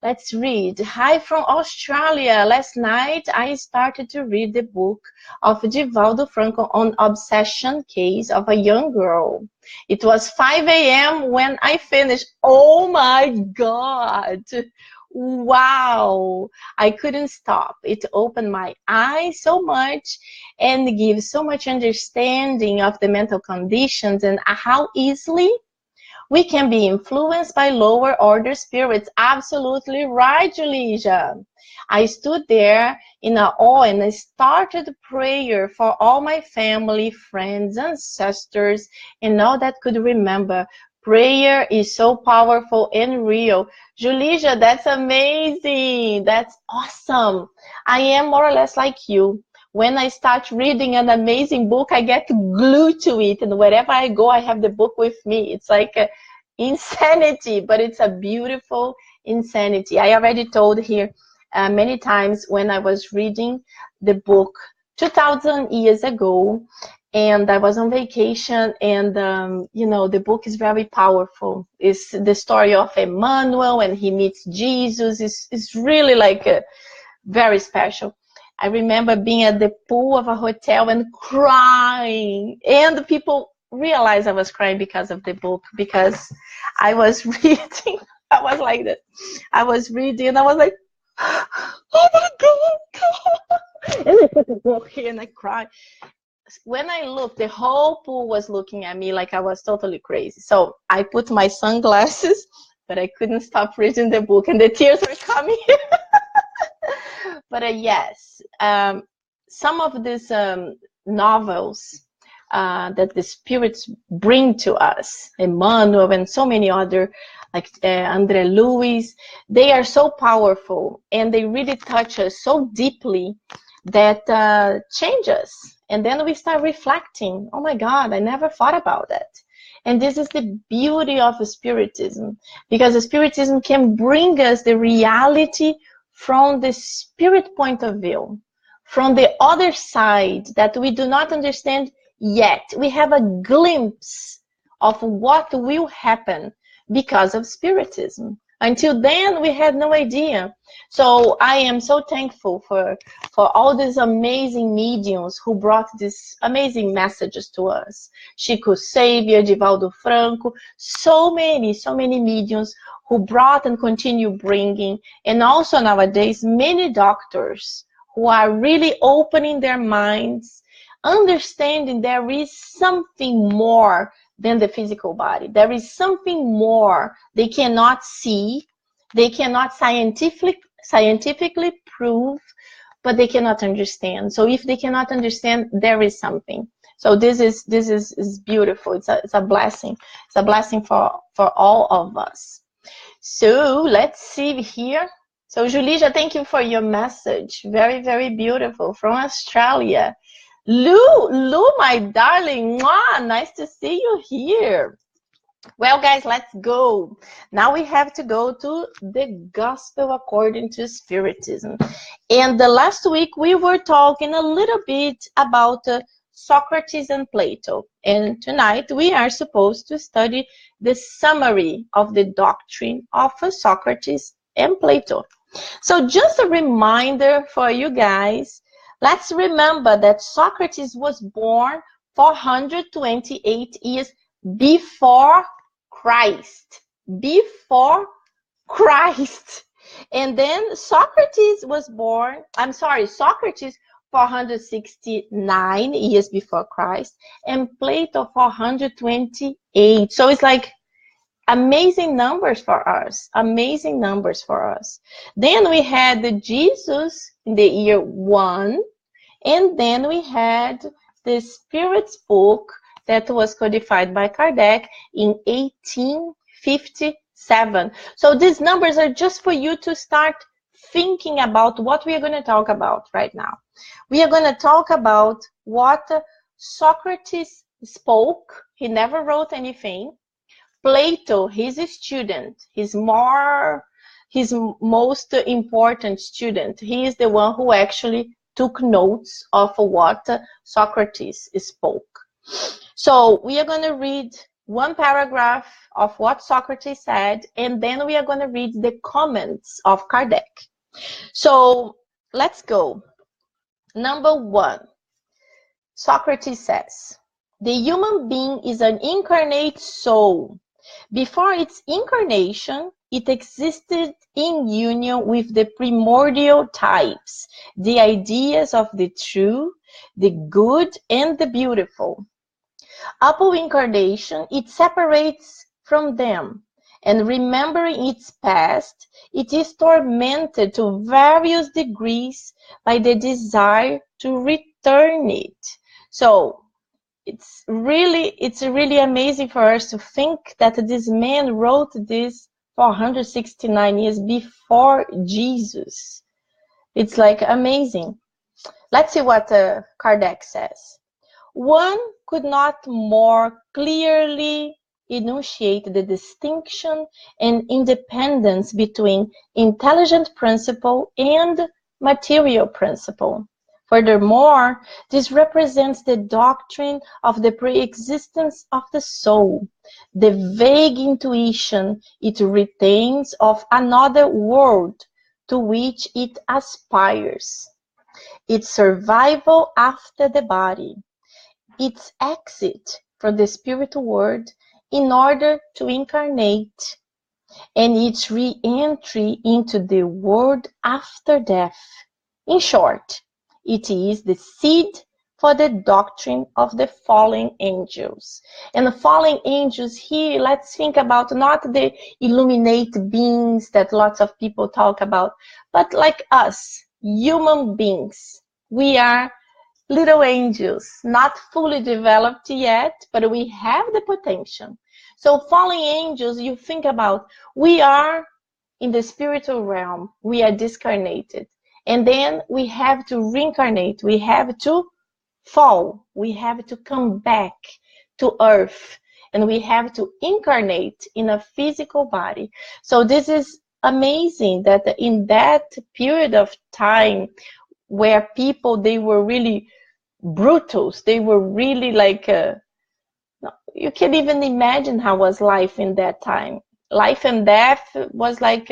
Let's read. Hi from Australia. Last night I started to read the book of Divaldo Franco on obsession case of a young girl. It was 5 a.m. when I finished. Oh my God. Wow. I couldn't stop. It opened my eyes so much and gives so much understanding of the mental conditions and how easily we can be influenced by lower order spirits. Absolutely right, Julija. I stood there in awe and I started prayer for all my family, friends, ancestors, and all that could remember. Prayer is so powerful and real. Julija, that's amazing. That's awesome. I am more or less like you. When I start reading an amazing book, I get glued to it. And wherever I go, I have the book with me. It's like insanity, but it's a beautiful insanity. I already told here many times when I was reading the book 2,000 years ago, and I was on vacation, and you know, the book is very powerful. It's the story of Emmanuel, and he meets Jesus. It's really like very special. I remember being at the pool of a hotel and crying, and the people realized I was crying because of the book, because I was reading. I was like that. I was reading, and I was like, oh my God. And I put the book here and I cried. When I looked, the whole pool was looking at me like I was totally crazy. So I put my sunglasses, but I couldn't stop reading the book, and the tears were coming. But yes, some of these novels that the spirits bring to us, Emmanuel and so many other, like Andre Luis, they are so powerful, and they really touch us so deeply that change us. And then we start reflecting, oh my God, I never thought about that. And this is the beauty of Spiritism, because Spiritism can bring us the reality from the spirit point of view, from the other side that we do not understand yet. We have a glimpse of what will happen because of Spiritism. Until then, we had no idea. So I am so thankful for all these amazing mediums who brought these amazing messages to us. Chico Xavier, Divaldo Franco, so many mediums who brought and continue bringing. And also nowadays, many doctors who are really opening their minds, understanding there is something more than the physical body. There is something more they cannot see, they cannot scientifically prove, but they cannot understand. So if they cannot understand, there is something. So this is beautiful. It's a blessing. It's a blessing for all of us. So let's see here. So Julija, thank you for your message. Very, very beautiful from Australia. Lou, my darling, mwah, nice to see you here. Well, guys, let's go. Now we have to go to the Gospel according to Spiritism. And the last week we were talking a little bit about Socrates and Plato. And tonight we are supposed to study the summary of the doctrine of Socrates and Plato. So just a reminder for you guys, let's remember that Socrates was born 428 years before Christ. Before Christ. And then Socrates 469 years before Christ, and Plato 428. So it's like amazing numbers for us. Amazing numbers for us. Then we had Jesus in the year 1, and then we had the Spirit's book that was codified by Kardec in 1857. So these numbers are just for you to start thinking about what we are going to talk about right now. We are going to talk about what Socrates spoke. He never wrote anything. Plato, his student, his most important student. He is the one who actually took notes of what Socrates spoke. So we are going to read one paragraph of what Socrates said, and then we are going to read the comments of Kardec. So let's go. Number 1, Socrates says, the human being is an incarnate soul. Before its incarnation, it existed in union with the primordial types, the ideas of the true, the good, and the beautiful. Upon incarnation, it separates from them, and remembering its past, it is tormented to various degrees by the desire to return it. So, it's really amazing for us to think that this man wrote this 469 years before Jesus. It's like amazing. Let's see what Kardec says. One could not more clearly enunciate the distinction and independence between intelligent principle and material principle. Furthermore, this represents the doctrine of the pre-existence of the soul, the vague intuition it retains of another world to which it aspires, its survival after the body, its exit from the spiritual world in order to incarnate, and its re-entry into the world after death. In short, it is the seed for the doctrine of the fallen angels. And the fallen angels here, let's think about not the illuminated beings that lots of people talk about, but like us, human beings. We are little angels, not fully developed yet, but we have the potential. So fallen angels, you think about, we are in the spiritual realm, we are discarnated. And then we have to reincarnate, we have to fall, we have to come back to earth, and we have to incarnate in a physical body. So this is amazing that in that period of time where people, they were really brutals, they were really like, you can't even imagine how was life in that time. Life and death was like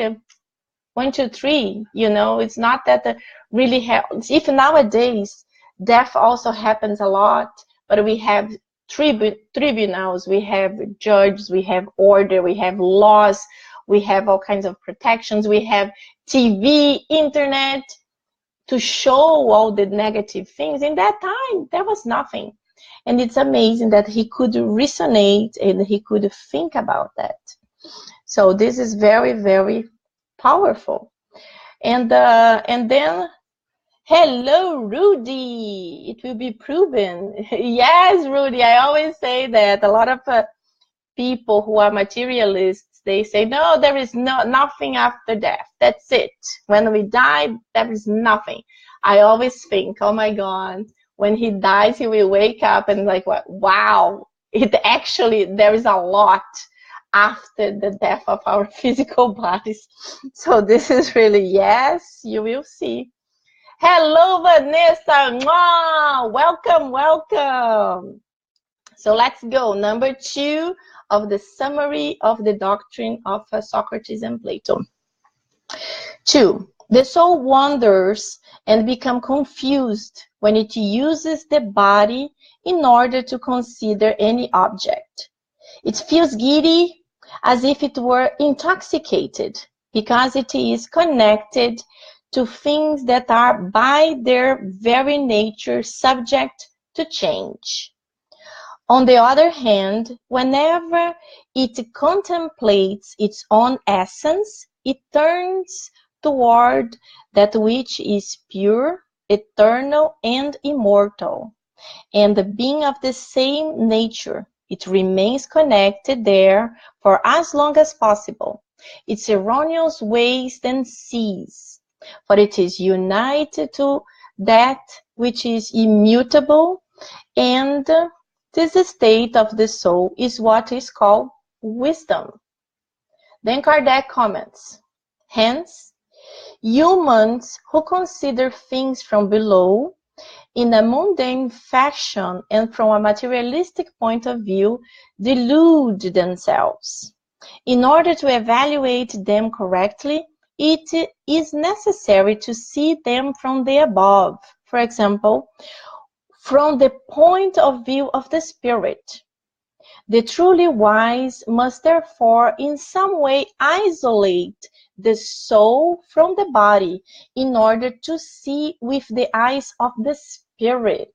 1, 2, 3, you know, it's not that really happens. If nowadays, death also happens a lot, but we have tribunals, we have judges, we have order, we have laws, we have all kinds of protections, we have TV, internet, to show all the negative things. In that time, there was nothing. And it's amazing that he could resonate and he could think about that. So this is very, very powerful. And then, hello, Rudy. It will be proven. Yes, Rudy, I always say that. A lot of people who are materialists, they say, no, there is nothing after death. That's it. When we die, there is nothing. I always think, oh my God, when he dies, he will wake up and like, wow, there is a lot after the death of our physical bodies. So this is really, yes, you will see. Hello, Vanessa. Mwah! Welcome, welcome. So let's go. Number 2 of the summary of the doctrine of Socrates and Plato. 2. The soul wanders and becomes confused when it uses the body in order to consider any object. It feels giddy, as if it were intoxicated, because it is connected to things that are by their very nature subject to change. On the other hand, whenever it contemplates its own essence, it turns toward that which is pure, eternal, and immortal, and the being of the same nature. It remains connected there for as long as possible. Its erroneous ways then cease, for it is united to that which is immutable, and this state of the soul is what is called wisdom. Then Kardec comments, hence, humans who consider things from below in a mundane fashion and from a materialistic point of view, delude themselves. In order to evaluate them correctly, it is necessary to see them from the above. For example, from the point of view of the spirit. The truly wise must therefore in some way isolate the soul from the body in order to see with the eyes of the spirit.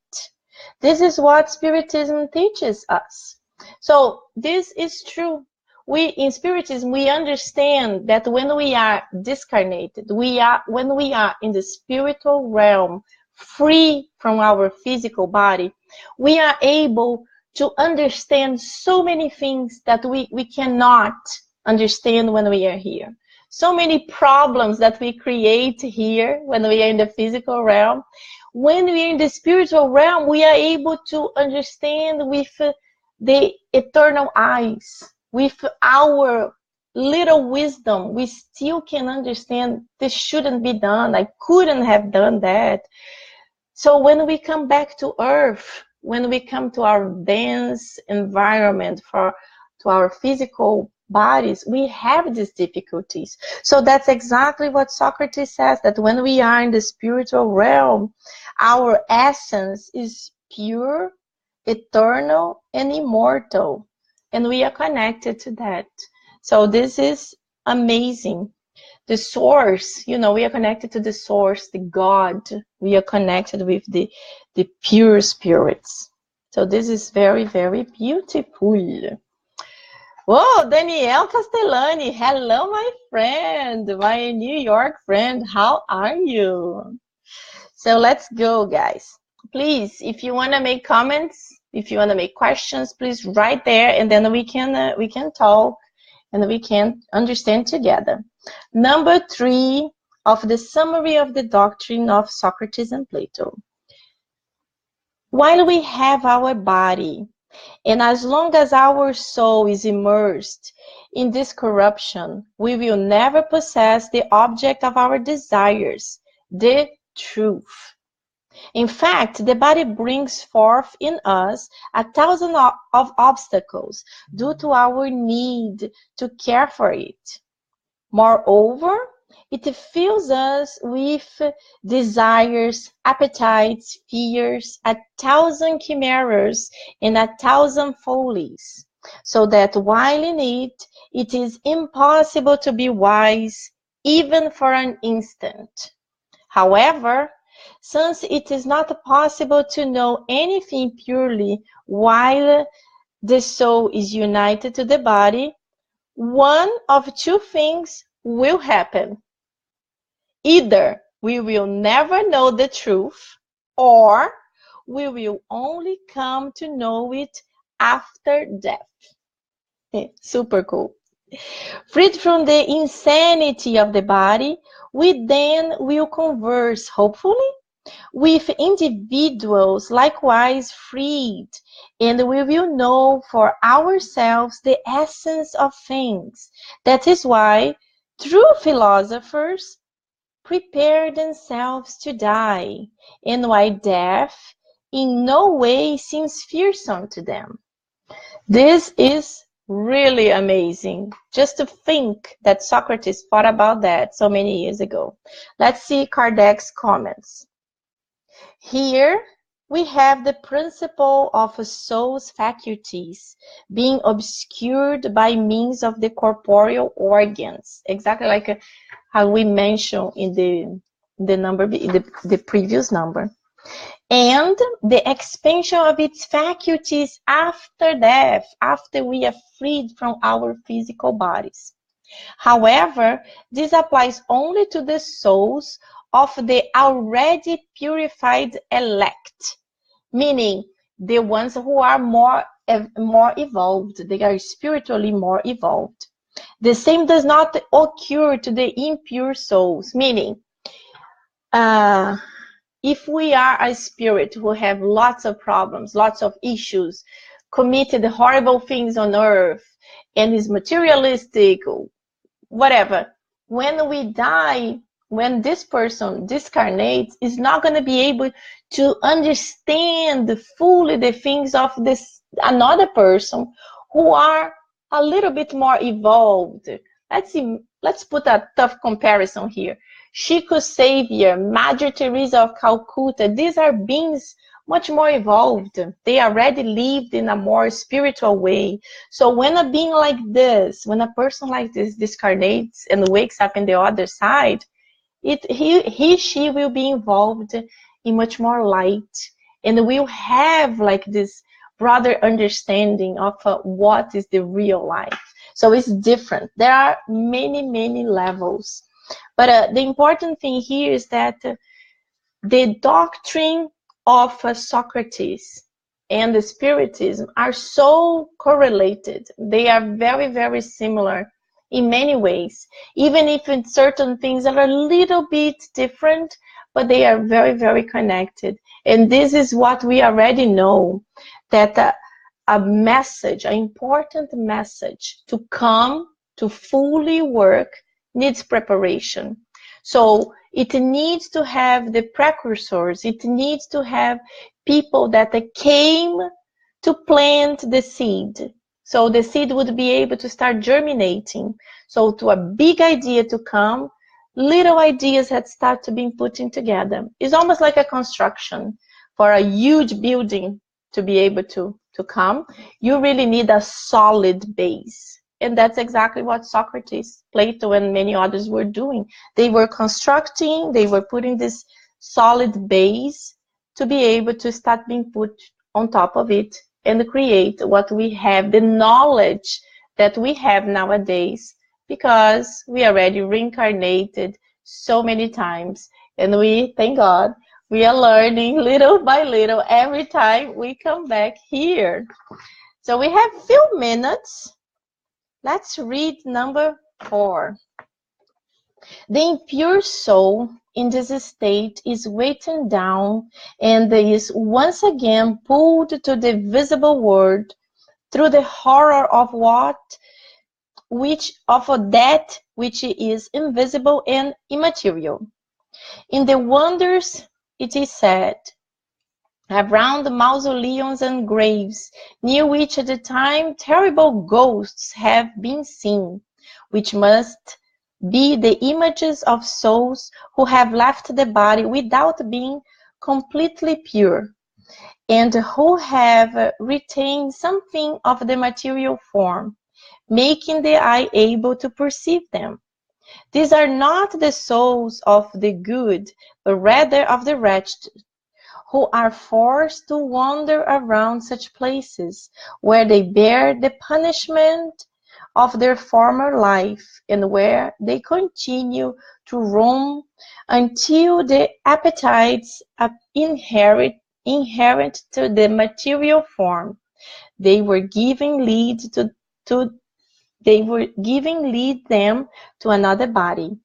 This is what Spiritism teaches us. So this is true. In Spiritism, we understand that when we are discarnated, when we are in the spiritual realm, free from our physical body, we are able to understand so many things that we cannot understand when we are here. So many problems that we create here when we are in the physical realm. When we are in the spiritual realm, we are able to understand with the eternal eyes. With our little wisdom, we still can understand this shouldn't be done. I couldn't have done that. So when we come back to earth, when we come to our dense environment, to our physical bodies, we have these difficulties. So that's exactly what Socrates says, that when we are in the spiritual realm, our essence is pure, eternal, and immortal. And we are connected to that. So this is amazing. The source, we are connected to the source, the God. We are connected with the pure spirits. So this is very, very beautiful. Oh, Danielle Castellani. Hello, my friend, my New York friend. How are you? So let's go, guys. Please, if you want to make comments, if you want to make questions, please write there, and then we can talk and we can understand together. Number 3 of the summary of the doctrine of Socrates and Plato. While we have our body, and as long as our soul is immersed in this corruption, we will never possess the object of our desires, the truth. In fact, the body brings forth in us 1,000 of obstacles due to our need to care for it. Moreover, it fills us with desires, appetites, fears, 1,000 chimeras, and 1,000 follies, so that while in it, it is impossible to be wise even for an instant. However, since it is not possible to know anything purely while the soul is united to the body, one of two things will happen. Either we will never know the truth, or we will only come to know it after death. Super cool. Freed from the insanity of the body, we then will converse, hopefully, with individuals likewise freed, and we will know for ourselves the essence of things. That is why true philosophers prepare themselves to die, and why death in no way seems fearsome to them. This is really amazing, just to think that Socrates thought about that so many years ago. Let's see Kardec's comments. Here we have the principle of a soul's faculties being obscured by means of the corporeal organs, exactly like how we mentioned in the previous number, and the expansion of its faculties after death, after we are freed from our physical bodies. However, this applies only to the souls of the already purified elect, meaning the ones who are more evolved, they are spiritually more evolved. The same does not occur to the impure souls, meaning if we are a spirit who have lots of problems, lots of issues, committed horrible things on earth, and is materialistic, whatever, when we die, when this person discarnates, is not going to be able to understand fully the things of this another person who are a little bit more evolved. Let's see, let's put a tough comparison here. Chico Xavier, Mother Teresa of Calcutta, these are beings much more evolved. They already lived in a more spiritual way. So when a being like this, when a person like this discarnates and wakes up in the other side, she will be involved in much more light, and will have like this broader understanding of what is the real life. So it's different. There are many levels. But the important thing here is that the doctrine of Socrates and the Spiritism are so correlated. They are very similar in many ways, even if in certain things are a little bit different, but they are very connected. And this is what we already know, that a message, an important message to come to fully work needs preparation. So it needs to have the precursors. It needs to have people that came to plant the seed. So the seed would be able to start germinating. So to a big idea to come, little ideas had started being put in together. It's almost like a construction. For a huge building to be able to come, you really need a solid base. And that's exactly what Socrates, Plato, and many others were doing. They were constructing, they were putting this solid base to be able to start being put on top of it and create what we have, the knowledge that we have nowadays, because we already reincarnated so many times. And we, thank God, we are learning little by little every time we come back here. So we have few minutes. Let's read number 4. The impure soul in this state is weighted down and is once again pulled to the visible world through the horror of that which is invisible and immaterial. In the wonders, it is said, around the mausoleums and graves, near which at the time terrible ghosts have been seen, which must be the images of souls who have left the body without being completely pure, and who have retained something of the material form, making the eye able to perceive them. These are not the souls of the good, but rather of the wretched, who are forced to wander around such places, where they bear the punishment of their former life, and where they continue to roam until the appetites inherent to the material form they were giving lead them to another body.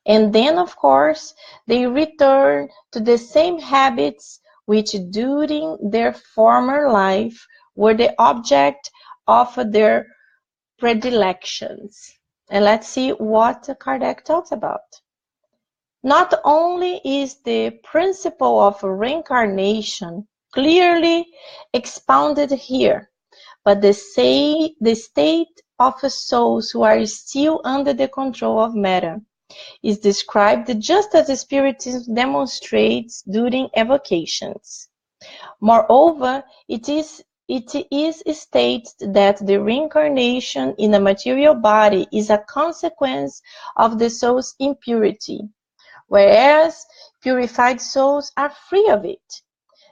And then, of course, they return to the same habits which during their former life were the object of their predilections. And let's see what Kardec talks about. Not only is the principle of reincarnation clearly expounded here, but the state of souls who are still under the control of matter is described just as the Spiritism demonstrates during evocations. Moreover, it is stated that the reincarnation in a material body is a consequence of the soul's impurity, whereas purified souls are free of it.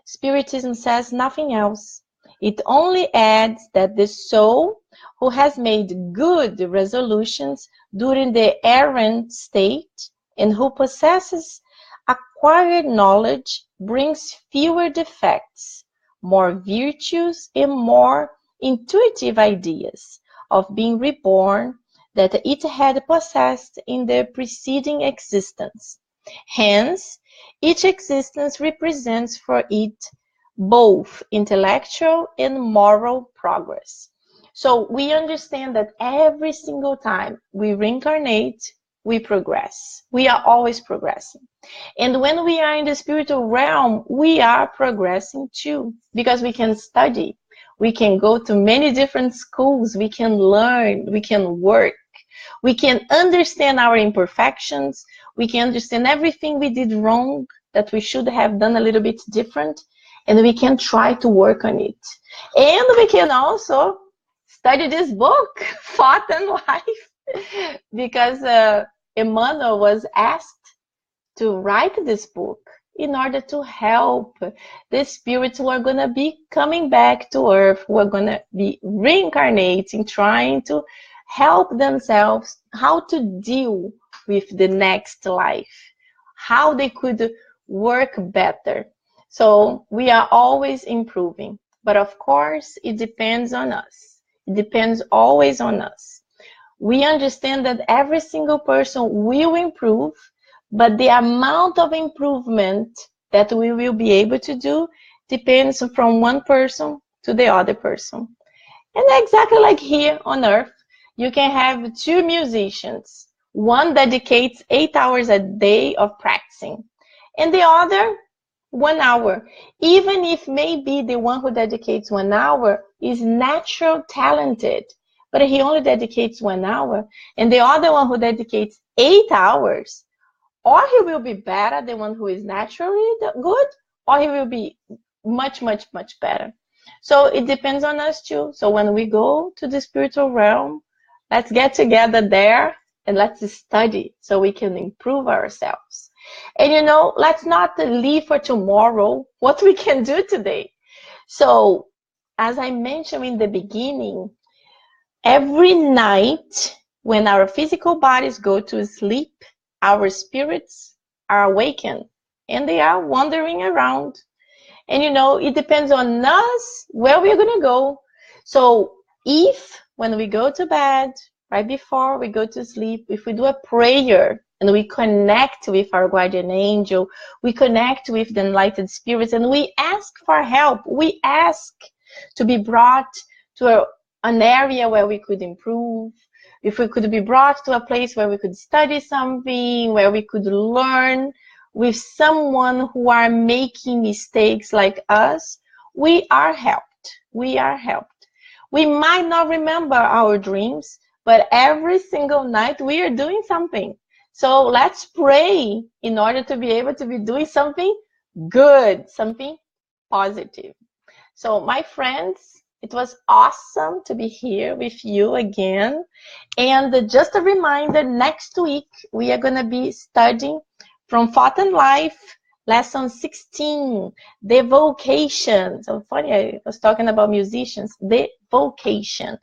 Spiritism says nothing else. It only adds that the soul who has made good resolutions during the errant state and who possesses acquired knowledge brings fewer defects, more virtues, and more intuitive ideas of being reborn that it had possessed in the preceding existence. Hence, each existence represents for it both intellectual and moral progress. So we understand that every single time we reincarnate, we progress. We are always progressing. And when we are in the spiritual realm, we are progressing too, because we can study. We can go to many different schools. We can learn. We can work. We can understand our imperfections. We can understand everything we did wrong that we should have done a little bit different. And we can try to work on it. And we can also study this book, Thought and Life, because Emmanuel was asked to write this book in order to help the spirits who are going to be coming back to earth, who are going to be reincarnating, trying to help themselves how to deal with the next life, how they could work better. So we are always improving. But of course, it depends on us. It depends always on us. We understand that every single person will improve, but the amount of improvement that we will be able to do depends from one person to the other person. And exactly like here on earth, you can have two musicians. One dedicates 8 hours a day of practicing, and the other 1 hour. Even if maybe the one who dedicates 1 hour is natural talented, but he only dedicates 1 hour, and the other one who dedicates 8 hours, or he will be better than one who is naturally good, or he will be much, much, much better. So it depends on us too. So when we go to the spiritual realm, let's get together there and let's study so we can improve ourselves. And you know, let's not leave for tomorrow what we can do today. So as I mentioned in the beginning, every night when our physical bodies go to sleep, our spirits are awakened and they are wandering around. And you know, it depends on us where we're going to go. So if when we go to bed, right before we go to sleep, if we do a prayer and we connect with our guardian angel, we connect with the enlightened spirits, and we ask for help, we ask to be brought to an area where we could improve, if we could be brought to a place where we could study something, where we could learn with someone who are making mistakes like us, we are helped. We are helped. We might not remember our dreams, but every single night we are doing something. So let's pray in order to be able to be doing something good, something positive. So my friends, it was awesome to be here with you again. And just a reminder, next week we are going to be studying from Thought and Life, lesson 16, the vocation. So funny, I was talking about musicians, the vocation.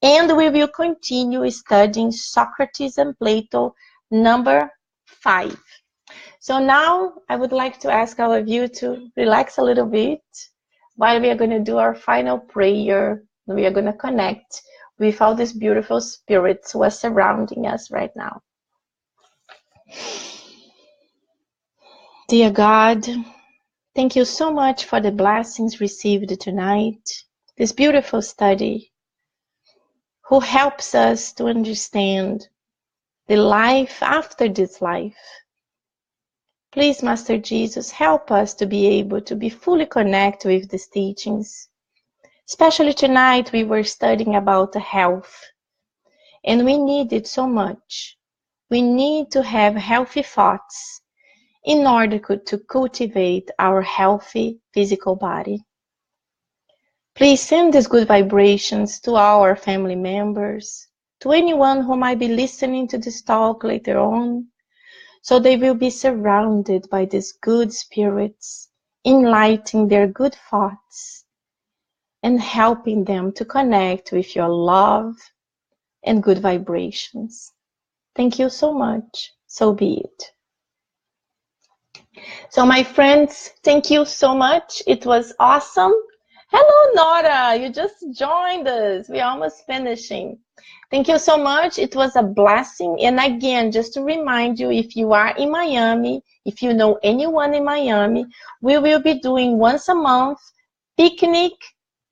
And we will continue studying Socrates and Plato, number 5. So now I would like to ask all of you to relax a little bit while we are going to do our final prayer. We are going to connect with all these beautiful spirits who are surrounding us right now. Dear God, thank you so much for the blessings received tonight, this beautiful study, who helps us to understand the life after this life. Please, Master Jesus, help us to be able to be fully connected with these teachings. Especially tonight, we were studying about health, and we need it so much. We need to have healthy thoughts in order to cultivate our healthy physical body. Please send these good vibrations to our family members, to anyone who might be listening to this talk later on, so they will be surrounded by these good spirits, enlightening their good thoughts and helping them to connect with your love and good vibrations. Thank you so much. So be it. So my friends, thank you so much. It was awesome. Hello, Nora. You just joined us. We're almost finishing. Thank you so much. It was a blessing. And again, just to remind you, if you are in Miami, if you know anyone in Miami, we will be doing once a month picnic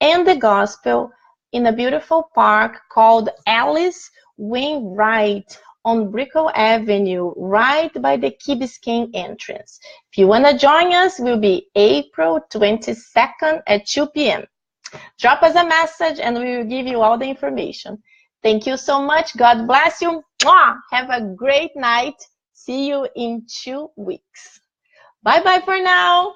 and the gospel in a beautiful park called Alice Wainwright on Brickell Avenue, right by the Key Biscayne entrance. If you want to join us, we'll be April 22nd at 2 p.m. Drop us a message and we will give you all the information. Thank you so much. God bless you. Mwah! Have a great night. See you in 2 weeks. Bye-bye for now.